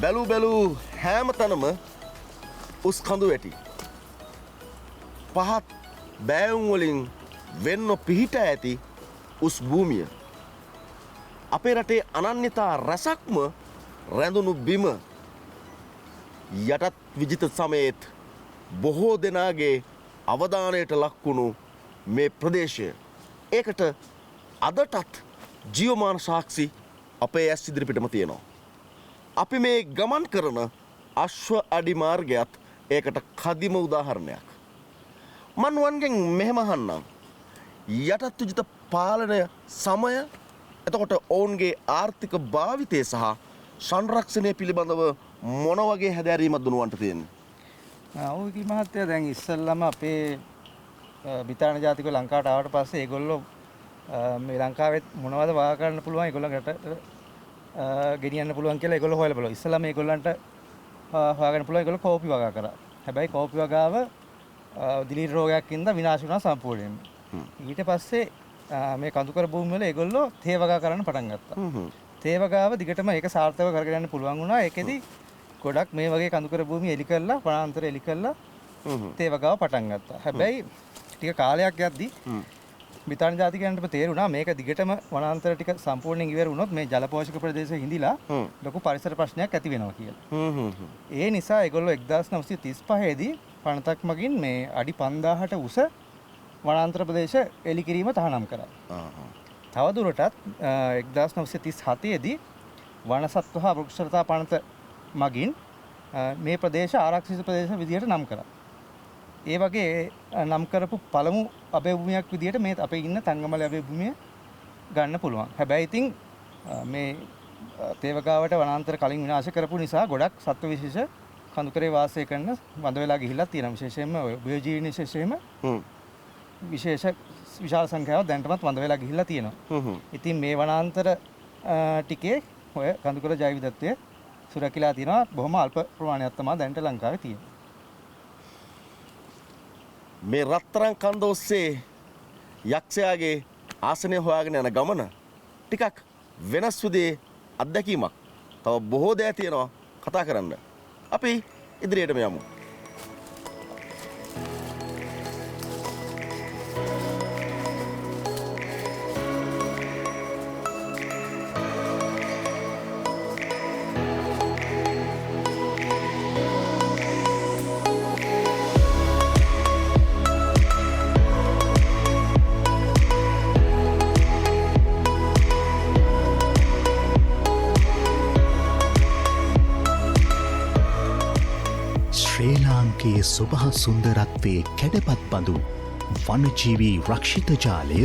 බැලූ හැම තැනම උස් කඳු වැටි පහත් බෑවුම් වලින් වෙන්න පිහිට ඇති උස් භූමිය. අපේ රටේ අනන්‍යතා රැසක්ම රැඳුණු බිම යටත් විජිත සමයේත් බොහෝ දෙනාගේ අවධානයට ලක්වුණු මේ ප්‍රදේශය. ඒකට අදටත් ජීවමාන සාක්ෂි අපේ ඇස් ඉදිරිපිටම තියෙනවා. අපි මේ ගමන් කරන අශ්ව අඩි මාර්ගයත් ඒකට කදිම උදාහරණයක්. මන් වන්ගෙන් මෙහෙම අහන්නම්. යටත් විජිත පාලනය සමය එතකොට ඔවුන්ගේ ආර්ථික භාවිතය සහ සංරක්ෂණය පිළිබඳව මොන වගේ හැදෑරීමක් දුනුවන්ට තියෙන්නේ? ඔව් මහත්තයා දැන් ඉස්සල්ලාම අපේ බිතාන ජාතික ලංකාවට ආවට පස්සේ ඒගොල්ලෝ මේ ලංකාවෙත් මොනවද වාගා කරන්න පුළුවන් ඒගොල්ලන්ට ගෙනියන්න පුළුවන් කියලා ඒගොල්ලෝ හොයලා බලුවා. ඉස්සල්ලාම ඒගොල්ලන්ට හොයාගන්න පුළුවන් ඒගොල්ලෝ කෝපි වගා කරා. හැබැයි කෝපි වගාව දිලීර රෝගයක් ඉඳන් විනාශ වුණා සම්පූර්ණයෙන්ම. ඊට පස්සේ මේ කඳුකර භූමි වල ඒගොල්ලෝ තේ වගා කරන්න පටන් ගත්තා. තේ වගාව දිගටම ඒක සාර්ථකව කරගෙන යන්න පුළුවන් වුණා. ඒකෙදි ගොඩක් මේ වගේ කඳුකර භූමි එලි කරලා වනාන්තර එලි කරලා තේ වගාව පටන් ගත්තා. හැබැයි ටික කාලයක් යද්දි බිතාන ජාතිකයන්ට තේරුණා මේක දිගටම වනාන්තර ටික සම්පූර්ණයෙන් ඉවර වුණොත් මේ ජල පෝෂක ප්‍රදේශෙ හිඳිලා ලොකු පරිසර ප්‍රශ්නයක් ඇති වෙනවා කියලා. ඒ නිසා ඒගොල්ලෝ 1935 දී පනතක් මගින් මේ අඩි 5000ට උස වනාන්තර ප්‍රදේශ එලි කිරීම තහනම් කරා. තවදුරටත් 1937 දී වනසත්ව හා වෘක්ෂලතා පනත මගින් මේ ප්‍රදේශ ආරක්ෂිත ප්‍රදේශ විදිහට නම් කරා. ඒ වගේ නම් කරපු පළමු අභයභූමියක් විදිහට මේ අපේ ඉන්න තංගමල අභයභූමිය ගන්න පුළුවන්. හැබැයි ඉතින් මේ තේවගාවට වනාන්තර කලින් විනාශ කරපු නිසා ගොඩක් සත්ව විශේෂ කඳුකරේ වාසය කරන වඳ වෙලා ගිහිල්ලා තියෙනවා. විශේෂයෙන්ම උභයජීවී විශේෂයෙන්ම විශාල සංඛ්‍යාවක් දැනටමත් වඳ වෙලා ගිහිල්ලා තියෙනවා. ඉතින් මේ වනාන්තර ටිකේ ඔය කඳුකර ජෛව විවිධත්වය සුරකිලා තියෙනවා. බොහොම අල්ප ප්‍රමාණයක් තමයි දැනට ලංකාවේ තියෙන්නේ. මේ රත්තරන් කන්ද ඔස්සේ යක්ෂයාගේ ආසනය හොයාගෙන යන ගමන ටිකක් වෙනස් විදිහේ අත්දැකීමක්. තව බොහෝ දෑ තියෙනවා කතා කරන්න. අපි ඉදිරියටම යමු. ශ්‍රී ලාංකයේ සුභහ සුන්දරත්වයේ කැඩපත් බඳු වනජීවී රක්ෂිත ජාලය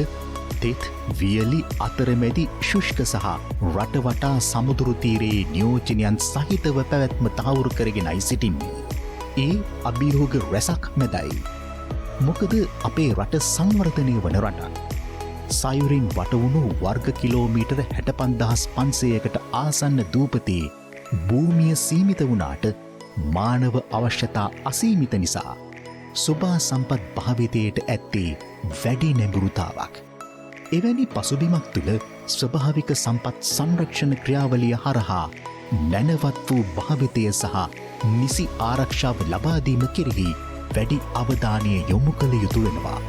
තෙත් වියලි අතරමැදි ශුෂ්ක සහ රටවටා සමුදුරු තීරයේ නියෝජනයන් සහිතව පැවැත්ම තහවුරු කරගෙනයි සිටින්නේ. ඒ අභියෝග රැසක් මැදයි. මොකද අපේ රට සංවර්ධනය වන රටක්. සයුරින් වටවුණු වර්ග කිලෝමීටර 65,500කට ආසන්න දූපතේ භූමිය සීමිත වුණාට මානව අවශ්‍යතා අසීමිත නිසා සුභා සම්පත් භාවිතයට ඇත්තේ වැඩි නැඹුරුතාවක්. එවැනි පසුබිමක් තුළ ස්වභාවික සම්පත් සංරක්ෂණ ක්‍රියාවලිය හරහා නැනවත් වූ භාවිතය සහ නිසි ආරක්ෂාව ලබාදීම කෙරෙහි වැඩි අවධානය යොමු කළ යුතු වෙනවා.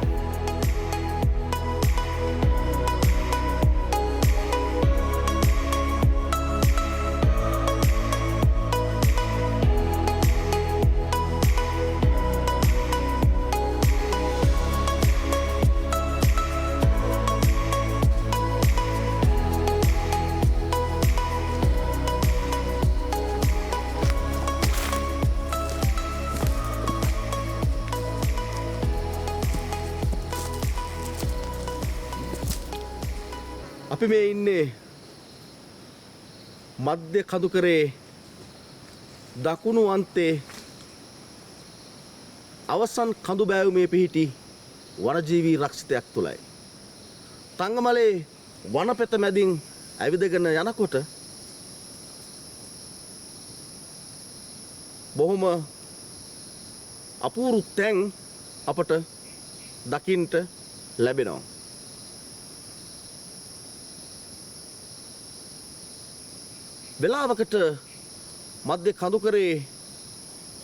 අපි මේ ඉන්නේ මධ්‍ය කඳුකරේ දකුණු අන්තේ අවසන් කඳු බෑවුමේ පිහිටි වනජීවී රක්ෂිතයක් තුලයි. තංගමලේ වනපෙත මැදින් ඇවිදගෙන යනකොට බොහොම අපූරු තැන් අපට දකින්ට ලැබෙනවා. වෙලාවකට මධ්‍ය කඳුකරේ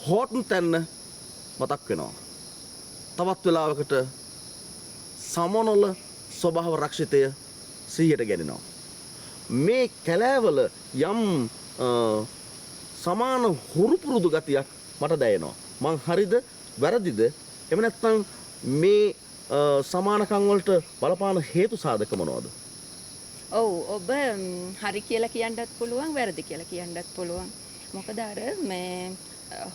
හෝටන් තැන්න මතක් වෙනවා. තවත් වෙලාවකට සමනොල ස්වභාව රක්ෂිතය සිහියට ගැනෙනවා. මේ කැලෑවල යම් සමාන හුරුපුරුදු ගතියක් මට දැනෙනවා. මං හරිද වැරදිද? එහෙම නැත්නම් මේ සමානකම් වලට බලපාන හේතු සාධක මොනවද? ඔව් ඔබ හරි කියලා කියන්නත් පුළුවන් වැරදි කියලා කියන්නත් පුළුවන්. මොකද අර මේ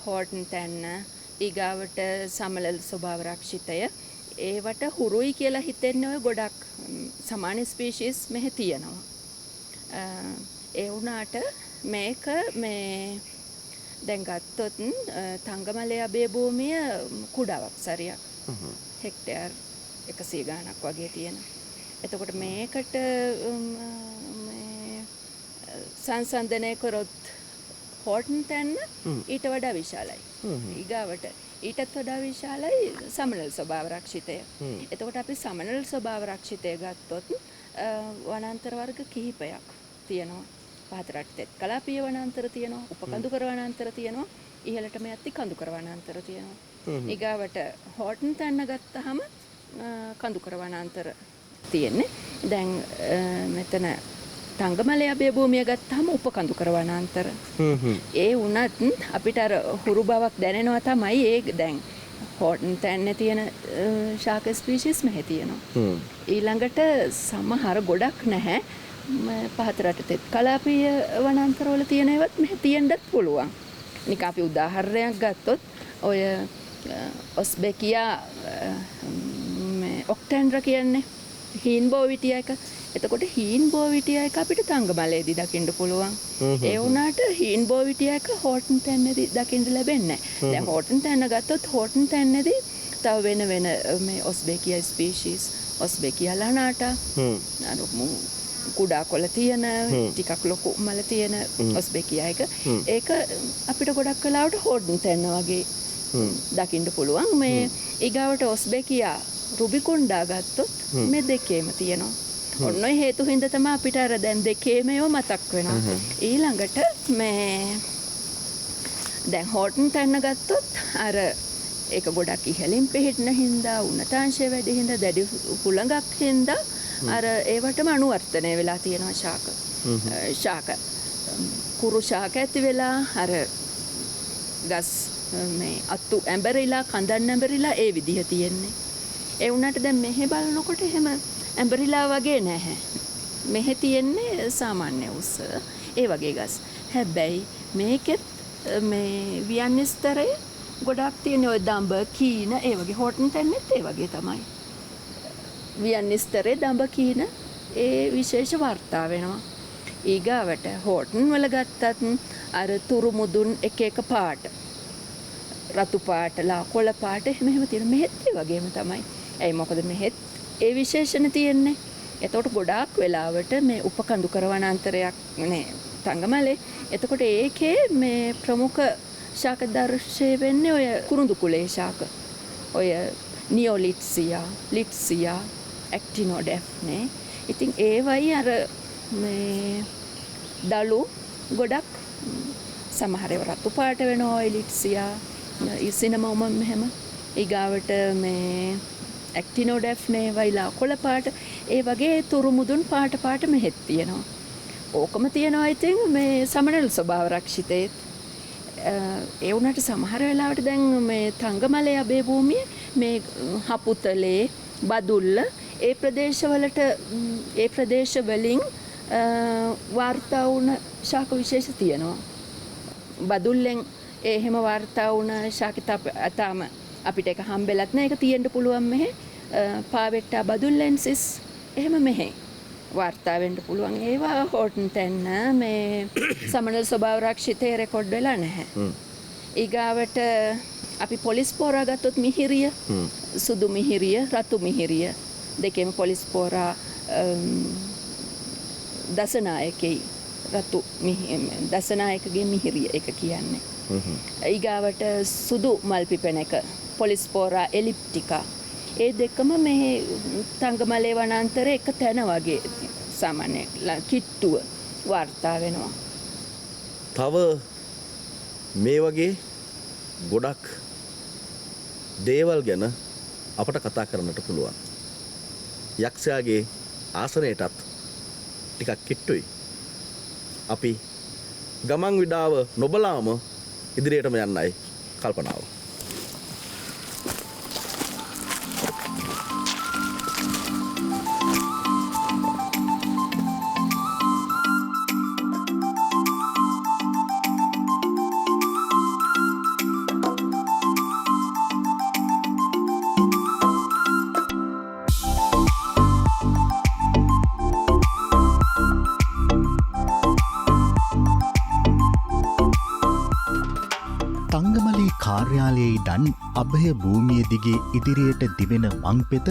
හෝටන් තැන්න ඊගාවට සමනල ස්වභාව රක්ෂිතය ඒවට හුරුයි කියලා හිතෙන්නේ ඔය ගොඩක් සමාන ස්පීෂීස් මෙහි තියෙනවා. ඒ වුණාට මේක මේ දැන් ගත්තොත් තංගමලේ අබේ භූමිය කුඩාවක් සරියක්. හෙක්ටයාර් 100 ගාණක් වගේ තියෙනවා. එතකොට මේකට සංසන්දනය කරොත් හෝටන් තැන්න ඊට වඩා විශාලයි. ඊගාවට ඊටත් වඩා විශාලයි සමනල ස්වභාව රක්ෂිතය. එතකොට අපි සමනල ස්වභාව රක්ෂිතය ගත්තොත් වනාන්තර වර්ග කිහිපයක් තියෙනවා. පහතරට තෙත් කලාපීය වනාන්තර තියෙනවා, උපකඳුකර වනාන්තර තියෙනවා, ඉහළටම යද්දි කඳුකර වනාන්තර තියෙනවා. ඊගාවට හෝටන් තැන්න ගත්තාම කඳුකර වනාන්තර තියෙන්නේ. දැන් මෙතන තංගමලේ අබේ භූමිය ගත්තාම උපකඳුකර වනාන්තර. ඒ වුණත් අපිට අර හුරු බවක් දැනෙනවා තමයි ඒ දැන් හෝටන් තැන්නේ තියෙන ශාක ස්පීෂීස් මෙහි තියෙනවා. ඊළඟට සමහර ගොඩක් නැහැ. පහතරට තෙත් කලාපීය වනාන්තරවල තියෙන ඒවත් මෙහි තියෙන්නත් පුළුවන්. නිකන් අපි උදාහරණයක් ගත්තොත් ඔය ඔස්බෙකියා ඔක්ටැන්ඩ්‍රා කියන්නේ හීන් බෝවිටියා එක. එතකොට හීන් බෝවිටියා එක අපිට තංගමලේදී දකින්න පුළුවන්. ඒ වුණාට හීන් බෝවිටියා එක හෝටන් තැන්නේදී දකින්න ලැබෙන්නේ නැහැ. දැන් හෝටන් තැන්න ගත්තොත් හෝටන් තැන්නේදී තව වෙන මේ ඔස්බෙකියා ස්පීෂීස් ඔස්බෙකියා ලනාටා කුඩා කොළ තියෙන ටිකක් ලොකු මල තියෙන ඔස්බෙකියා එක ඒක අපිට ගොඩක් වෙලාවට හෝටන් තැන්න වගේ දකින්න පුළුවන්. මේ ඊගාවට ඔස්බෙකියා රුබිකුණ්ඩා ගත්තොත් මේ දෙකේම තියෙනවා. ඔන්න ඔය හේතු හින්දා තමයි අපිට අර දැන් දෙකේම ඒවා මතක් වෙනවා. ඊළඟට මේ දැන් හෝටන් තැන්න ගත්තොත් අර ඒක ගොඩක් ඉහළින් පිහිටන හින්දා උණතාංශය වැඩි හින්දා දැඩි හුළඟක් හින්දා අර ඒවටම අනුවර්තනය වෙලා තියෙනවා ශාක. කුරු ශාක ඇති වෙලා අර ගස් මේ අතු ඇඹරිලා කඳන් ඇඹරිලා ඒ විදිහ තියෙන්නේ. ඒ වුණාට දැන් මෙහෙ බලනකොට එහෙම ඇඹරිලා වගේ නැහැ. මෙහෙ තියෙන්නේ සාමාන්‍ය උස ඒ වගේ ගස්. හැබැයි මේකෙත් මේ වියන්නිස්තරේ ගොඩක් තියෙන ඔය දඹ කීන ඒ වගේ හෝටන් තැන්නෙත් ඒ වගේ තමයි. වියන්නිස්තරේ දඹ කීන ඒ විශේෂ වර්තා වෙනවා. ඊගාවට හෝටන් වල ගත්තත් අර තුරු මුදුන් එක එක පාට රතු පාට ලා කොළ පාට එහෙම තියෙන මෙහෙත් ඒ වගේම තමයි. ඇයි මොකද මෙහෙත් ඒ විශේෂණ තියෙන්නේ. එතකොට ගොඩාක් වෙලාවට මේ උපකඳුකර වනාන්තරයක් නේ තංගමලේ. එතකොට ඒකේ මේ ප්‍රමුඛ ශාක දර්ශය වෙන්නේ ඔය කුරුඳු කුලේ ශාක. ඔය නියොලිට්සියා, ලිට්සියා, ඇක්ටිනෝඩැෆ්නේ. ඉතින් ඒවයි අර මේ දලු ගොඩක් සමහර ඒවා රතු පාට වෙනවා ඔය ලිට්සියා, සිනමෝම මෙහෙම. ඊගාවට මේ ඇක්ටිනෝඩැෆ්නේ වයිලා කොළ පාට ඒ වගේ තුරු මුදුන් පාට පාට මෙහෙත් තියෙනවා. ඕකම තියෙනවා ඉතින් මේ සමනල ස්වභාව රක්ෂිතේ. ඒ වුණාට සමහර වෙලාවට දැන් මේ තංගමලේ අබේ භූමියේ මේ හපුතලේ බදුල්ල ඒ ප්‍රදේශවලට ඒ ප්‍රදේශ වලින් වාර්තා වුණ ශාක විශේෂ තියෙනවා. බදුල්ලෙන් එහෙම වාර්තා වුණ ශාකිත අතාම අපිට ඒක හම්බෙලත් නෑ. ඒක තියෙන්න පුළුවන් මෙහෙ පාවෙට්ටා බදුල්ලෙන්සිස් එහෙම මෙහෙ වාර්තා වෙන්න පුළුවන්. ඒවා හෝටන් තැන්න මේ සමනල ස්වභාව රක්ෂිතේ රෙකෝඩ් වෙලා නැහැ. ඊගාවට අපි පොලිස්පෝරා ගත්තොත් මිහිරිය, සුදු මිහිරිය, රතු මිහිරිය දෙකේම පොලිස්පෝරා දසනායකේ රතු දසනායකගේ මිහිරිය එක කියන්නේ. ඊගාවට සුදු මල් පිපෙන එක පොලිස්පෝරා එලිප්ටිකා. ඒ දෙකම මේ තංගමලේ වනාන්තරයේ එක තැන වගේ සාමාන්‍ය කිට්ටුව වාර්තා වෙනවා. තව මේ වගේ ගොඩක් දේවල් ගැන අපට කතා කරන්නට පුළුවන්. යක්ෂයාගේ ආසනයටත් ටිකක් කිට්ටුයි. අපි ගමන් විඩාව නොබලාම ඉදිරියටම යන්නයි කල්පනාව. තංගමලී කාර්යාලයේ දන් අභය භූමිය දිගේ ඉදිරියට දිවෙන මංපෙත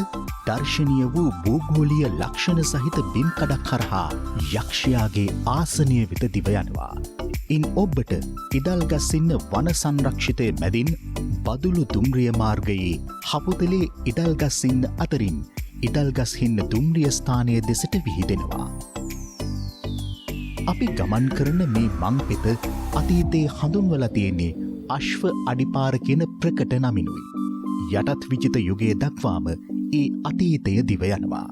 දර්ශනීය වූ භූගෝලීය ලක්ෂණ සහිත බිම් කඩක් කරහා යක්ෂයාගේ ආසනය වෙත දිව යනවා. ඉන් ඔබට ඉදල්ගස්සින්න වන සංරක්ෂිතය මැදින් බදුළු දුම්රිය මාර්ගයේ හපුතලේ ඉදල්ගස්සින්න අතරින් ඉදල්ගස්හින්න දුම්රිය ස්ථානය දෙසට විහිදෙනවා. අපි ගමන් කරන මේ මංපෙත අතීතයේ හඳුන්වල තියෙන්නේ අශ්ව අඩිපාර කියන ප්‍රකට නමිනුයි. යටත් විජිත යුගයේ දක්වාම ඒ අතීතය දිව යනවා.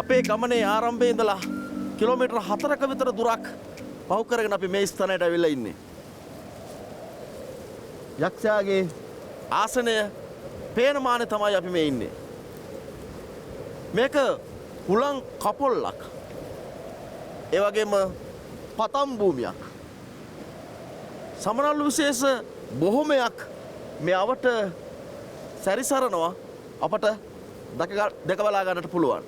අපේ ගමනේ ආරම්භයේ ඉඳලා කිලෝමීටර් 4ක විතර දුරක් පහු කරගෙන අපි මේ ස්ථානයට ඇවිල්ලා ඉන්නේ. යක්ෂයාගේ ආසනය පේන මානේ තමයි අපි මේ ඉන්නේ. මේක හුලං කපොල්ලක්. ඒ වගේම පතම් භූමියක්. සමනල්ලු විශේෂ බොහොමයක් මේ අවට සැරිසරනවා අපට දැක බලා ගන්නට පුළුවන්.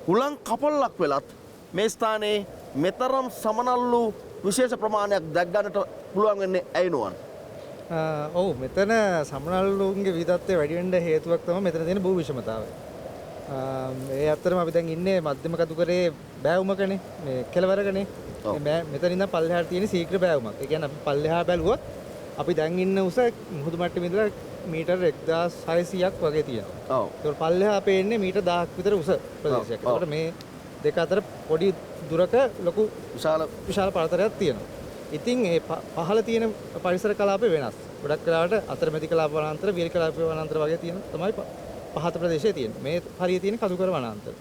හුලං කපොල්ලක් වෙලත් මේ ස්ථානයේ මෙතරම් සමනල්ලු විශේෂ ප්‍රමාණයක් දැක් ගන්නට පුළුවන් වෙන්නේ ඇයි නුවන්? ඔව් මෙතන සමනල්ලුන්ගේ විවිධත්වය වැඩි වෙන්න හේතුවක් තමයි මෙතන තියෙන භූ විෂමතාවය. ඒ අතරම අපි දැන් ඉන්නේ මධ්‍යම කතුකරේ බෑවුමකනේ මේ කෙළවරකනේ. මෙතන ඉඳන් පල්ලෙහාට තියෙන ශීඝ්‍ර බෑවුමක්. ඒ කියන්නේ අපි පල්ලෙහා බැලුවොත් අපි දැන් ඉන්න උස මුහුදු මට්ටමේ ඉඳලා මීටර් 1600ක් වගේ තියෙනවා. ඔව්. ඒක පල්ලෙහා පේන්නේ මීටර් 1000ක් විතර උස ප්‍රදේශයක්. ඒකට මේ දෙක අතර පොඩි දුරක ලොකු විශාල පරතරයක් තියෙනවා. ඉතින් ඒ පහළ තියෙන පරිසර කලාපය වෙනස්. ගොඩක් වෙලාවට අතරමැදි කලාප වනාන්තර, වියලි කලාප වනාන්තර වගේ තියෙන තමයි පහත ප්‍රදේශයේ තියෙන්නේ. මේ හරිය තියෙන කඳුකර වනාන්තර.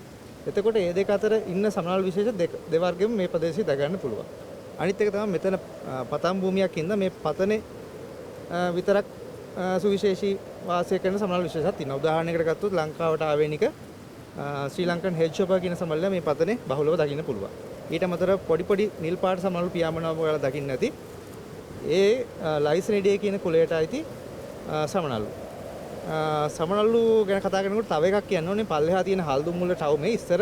එතකොට මේ දෙක අතර ඉන්න සමනල් විශේෂ දෙවර්ගෙම මේ ප්‍රදේශය දගන්න පුළුවන්. අනිත් එක තමයි මෙතන පතම් භූමියක් ඉඳන් මේ පතනේ විතරක් සුවිශේෂී වාසය කරන සමනල් විශේෂයක් තියෙනවා. උදාහරණයකට ගත්තොත් ලංකාවට ආවේනික ශ්‍රී ලංකන් හෙඩ්ජොපර් කියන සමනල මේ පතනේ බහුලව දකින්න පුළුවන්. ඊට අමතරව පොඩි පොඩි නිල් පාට සමනලු පියාඹනවා ඔයාලා දකින්න ඇති. ඒ ලයිසනිඩේ කියන කුලයට අයිති සමනලු. සමනල්ලු ගැන කතා කරනකොට තව එකක් කියන්න ඕනේ පල්ලෙහා තියෙන හල්දුම් මුල්ල ටවුමේ ඉස්සර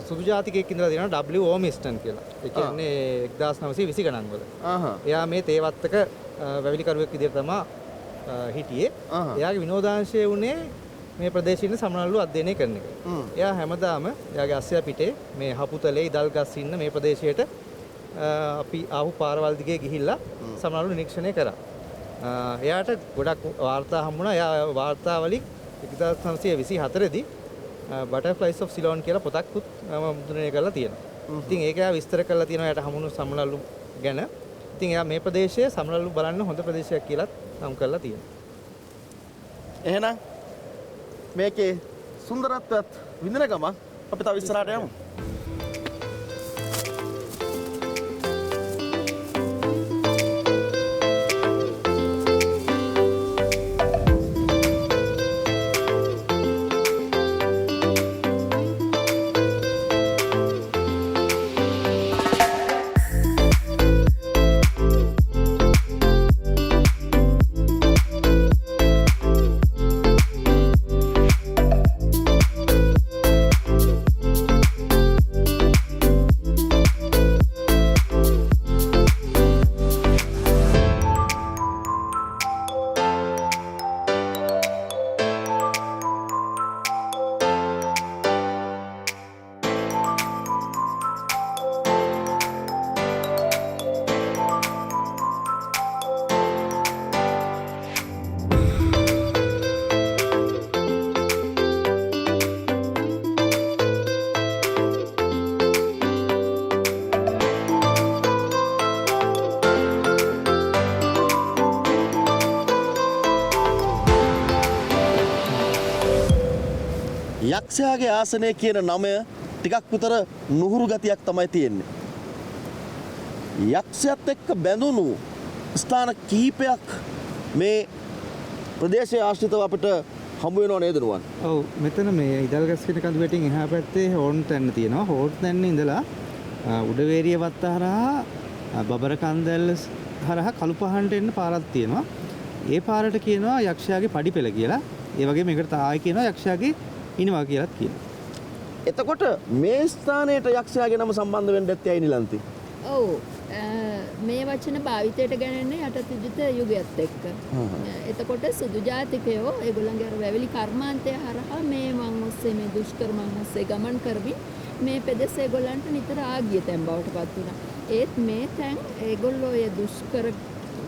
සුදු ජාතිකයෙක් ඉඳලා තියෙනවා W. ඕමිස්ටන් කියලා. ඒ කියන්නේ 1920 ගණන් වල. එයා මේ තේවත්තක වැවිලිකරුවෙක් විදිහට තමයි හිටියේ. එයාගේ විනෝදාංශය උනේ මේ ප්‍රදේශයේ ඉන්න සමනල්ලු අධ්‍යයනය කරන එක. එයා හැමදාම එයාගේ අස්සයා පිටේ මේ හපුතලේ ඉදල්ගස් ඉන්න මේ ප්‍රදේශයට අපි ආපු පාරවල් දිගේ ගිහිල්ලා සමනල්ලු නිරීක්ෂණය කරා. එයාට ගොඩක් වාර්තා හම්බුණා. එයා වාර්තා වලින් 1924 දී Butterflies of Ceylon කියලා පොතක් මුද්‍රණය කරලා තියෙනවා. ඉතින් ඒක එයා විස්තර කරලා තියෙනවා එයාට හමුණු සමනල්ලු ගැන. ඉතින් එයා මේ ප්‍රදේශයේ සමනල්ලු බලන්න හොඳ ප්‍රදේශයක් කියලා නම් කරලා තියෙනවා. එහෙනම් මේකේ සුන්දරත්වයත් විඳින ගම අපි තව ඉස්සරහට යමු. යක්ෂයාගේ ආසනය කියන නමය ටිකක් විතර නුහුරු ගතියක් තමයි තියෙන්නේ. යක්ෂයත් එක්ක බැඳුණු ස්ථාන කිහිපයක් මේ ප්‍රදේශයේ ආශ්‍රිතව අපිට හමු වෙනව නේද නුවන්? ඔව් මෙතන මේ ඉදල්ගස්කින කඳු වැටින් එහා පැත්තේ හෝන් තැන්න තියෙනවා. හෝන් තැන්න ඉඳලා උඩවේරිය වත්ත හරහා බබර කන්දැල්ල හරහා කළු පහන්ට එන්න පාරක් තියෙනවා. ඒ පාරට කියනවා යක්ෂයාගේ පඩිපෙළ කියලා. ඒ වගේම මේකට ආයි කියනවා යක්ෂයාගේ ඉනිවා කියලාත් කියනවා. එතකොට මේ ස්ථානයට යක්ෂයාගේ නම සම්බන්ධ වෙන්න ඇත්තේ ඇයි නිලන්ති? ඔව් මේ වචන භාවිතයට ගැනෙන්නේ යටත්විජිත යුගයත් එක්ක. එතකොට සුදු ජාතිකයෝ ඒගොල්ලන්ගේ අර වැවිලි කර්මාන්තය හරහා මේ මං ඔස්සේ මේ දුෂ්කර මං ඔස්සේ ගමන් කරමින් මේ පෙදෙස ඒගොල්ලන්ට නිතර ආගිය තැන් බවට පත් වුණා. ඒත් මේ තැන් ඒගොල්ලෝ ඒ දුෂ්කර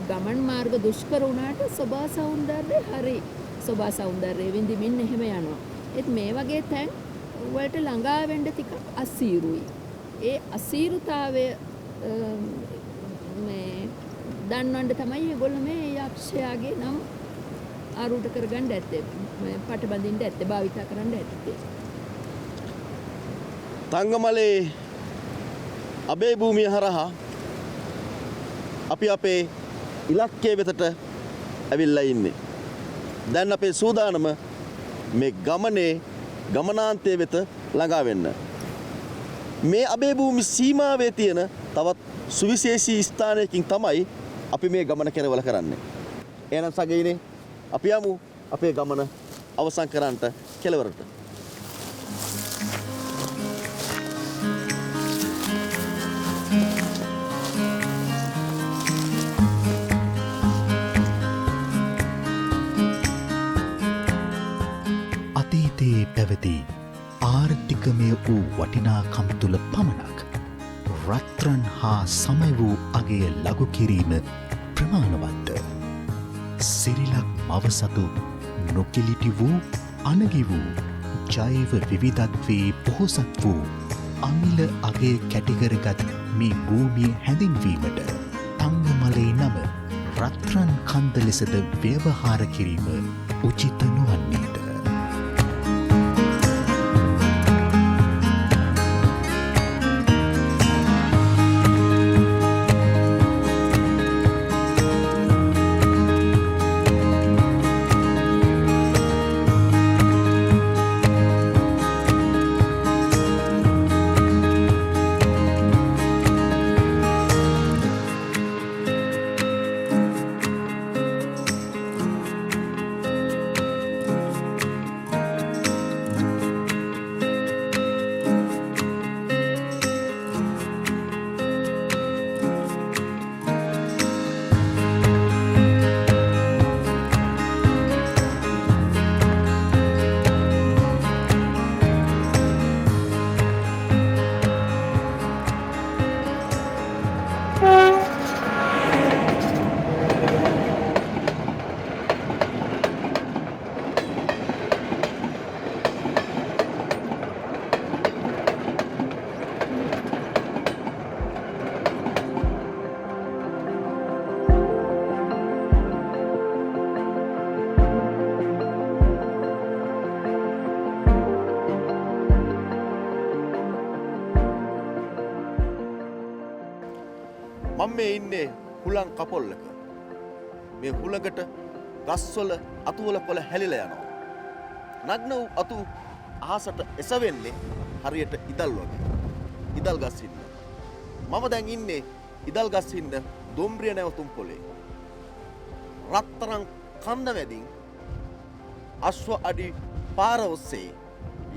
ගමන් මාර්ග දුෂ්කර වුණාට සෝභා සෞන්දර්යය හරි සෝභා සෞන්දර්යය විඳින්න එහෙම යනවා. ඒත් මේ වගේ තැන් වලට ළඟා වෙන්න ටිකක් අසීරුයි. ඒ අසීරුතාවය මේ දන්වන්න තමයි ඒගොල්ලෝ මේ යක්ෂයාගේ නම් ආරූඪ කරගන්න ඇත්තේ. මේ පටබඳින්න ඇත්තේ භාවිත කරන්න ඇත්තේ. තංගමලේ අබේ භූමිය හරහා අපි අපේ ඉලක්කයේ වෙතට ඇවිල්ලා ඉන්නේ. දැන් අපේ සූදානම මේ ගමනේ ගමනාන්තයේ වෙත ළඟා වෙන්න. මේ අබේ භූමි සීමාවේ තියෙන තවත් සුවිශේෂී ස්ථානයකින් තමයි අපි මේ ගමන කෙරවල කරන්නේ. එහෙනම් සගයිනේ අපි යමු අපේ ගමන අවසන් කරන්නට කෙළවරට. අතීතයේ පැවති ආර්ථිකමය වූ වටිනාකම් තුළ පමණක් රත්රන් හා සමය වූ අගය ලඝු කිරීම ප්‍රමාණවත්ද. සිරිලක් මවසතු නොකිලිටි වූ අනගි වූ ජෛව විවිධත්වයේ පොහොසත් වූ අමිල අගය කැටිකරගත් මේ භූමිය හැඳින්වීමට තංගමලේ නම රත්රන් කන්ද ලෙසද ව්‍යවහාර කිරීම උචිත නොවන්නේද. මම මේ ඉන්නේ හුලං කපොල්ලක. මේ හුලඟට ගස්වල අතුවල කොළ හැලිලා යනවා. නග්න වූ අතු අහසට එසවෙන්නේ හරියට ඉදල් වගේ. ඉදල් ගස් හින්න. මම දැන් ඉන්නේ ඉදල් ගස් හින්න දොම්බ්‍රිය නැවතුම් පොලේ. රත්තරන් කන්ද මැදින් අශ්ව අඩි පාර ඔස්සේ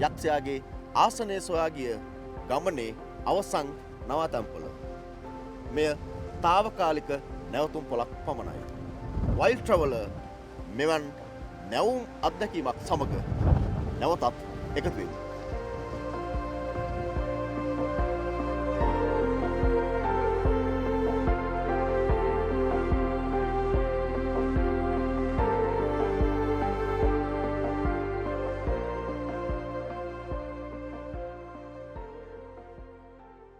යක්ෂයාගේ ආසනය සොයා ගිය ගමනේ අවසන් නවාතැන් පොළ. මෙය තාවකාලික නැවතුම් පොලක් පමණයි. වයිල්ඩ් ට්‍රැවලර් මෙවන් නැවුම් අත්දැකීමක් සමග නැවතත් එකතු වෙමු.